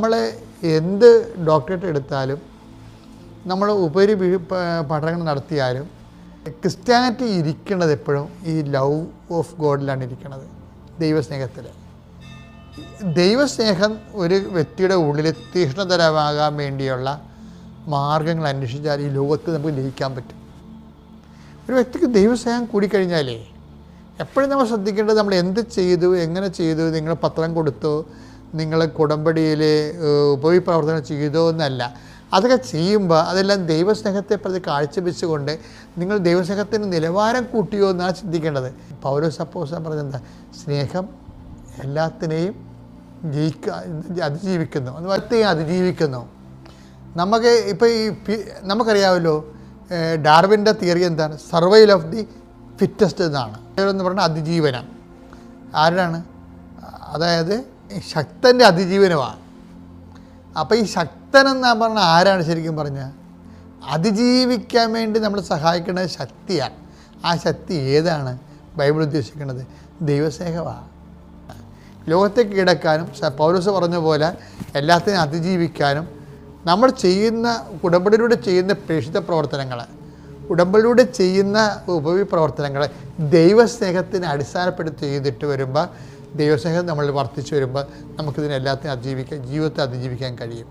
നമ്മൾ എന്ത് ഡോക്ടറേറ്റ് എടുത്താലും നമ്മൾ ഉപരി പഠനങ്ങൾ നടത്തിയാലും ക്രിസ്ത്യാനിറ്റി ഇരിക്കുന്നത് എപ്പോഴും ഈ ലവ് ഓഫ് ഗോഡിലാണ് ഇരിക്കുന്നത്, ദൈവസ്നേഹത്തിൽ. ദൈവസ്നേഹം ഒരു വ്യക്തിയുടെ ഉള്ളിൽ തീക്ഷ്ണതരമാകാൻ വേണ്ടിയുള്ള മാർഗങ്ങൾ അന്വേഷിച്ചാൽ ഈ ലോകത്ത് നമുക്ക് ലയിക്കാൻ പറ്റും. ഒരു വ്യക്തിക്ക് ദൈവസ്നേഹം കൂടിക്കഴിഞ്ഞാലേ എപ്പോഴും നമ്മൾ ശ്രദ്ധിക്കേണ്ടത് നമ്മൾ എന്ത് ചെയ്തു, എങ്ങനെ ചെയ്തു, നിങ്ങൾ പത്രം കൊടുത്തോ, നിങ്ങൾ കുടമ്പടിയിൽ ഉപവിപ്രവർത്തനം ചെയ്തോ എന്നല്ല. അതൊക്കെ ചെയ്യുമ്പോൾ അതെല്ലാം ദൈവസ്നേഹത്തെ പ്രതി കാഴ്ചവെച്ചുകൊണ്ട് നിങ്ങൾ ദൈവസ്നേഹത്തിന് നിലവാരം കൂട്ടിയോ എന്നാണ് ചിന്തിക്കേണ്ടത്. പൗലോസ് അപ്പോസ്തലൻ പറഞ്ഞെന്താ? സ്നേഹം എല്ലാത്തിനെയും അതിജീവിക്കുന്നു, അതുപോലത്തെയും അതിജീവിക്കുന്നു. നമുക്ക് ഇപ്പോൾ നമുക്കറിയാമല്ലോ, ഡാർവിൻ്റെ തിയറി എന്താണ്? സർവൈവൽ ഓഫ് ദി ഫിറ്റസ്റ്റ് എന്നാണ്. എന്ന് പറഞ്ഞാൽ അതിജീവനം ആരാണ്? അതായത് ശക്തൻ്റെ അതിജീവനമാണ്. അപ്പോൾ ഈ ശക്തനെന്നാ പറഞ്ഞാൽ ആരാണ്? ശരിക്കും പറഞ്ഞാൽ അതിജീവിക്കാൻ വേണ്ടി നമ്മൾ സഹായിക്കേണ്ട ശക്തിയാണ്. ആ ശക്തി ഏതാണ് ബൈബിൾ ഉദ്ദേശിക്കുന്നത്? ദൈവസ്നേഹമാണ്. ലോകത്തെ കീഴടക്കാനും പൗലോസ് പറഞ്ഞ പോലെ എല്ലാത്തിനും അതിജീവിക്കാനും നമ്മൾ ചെയ്യുന്ന ഉടമ്പടിയിലൂടെ ചെയ്യുന്ന പ്രേക്ഷിത പ്രവർത്തനങ്ങൾ, ഉടമ്പടിയിലൂടെ ചെയ്യുന്ന ഉപവിപ്രവർത്തനങ്ങൾ ദൈവസ്നേഹത്തിന് അടിസ്ഥാനപ്പെടുത്തി ചെയ്തിട്ട് വരുമ്പോൾ, ദൈവസ്നേഹം നമ്മൾ വർദ്ധിച്ചു വരുമ്പോൾ നമുക്കിതിനെല്ലാത്തിനും ജീവിതത്തെ അതിജീവിക്കാൻ കഴിയും.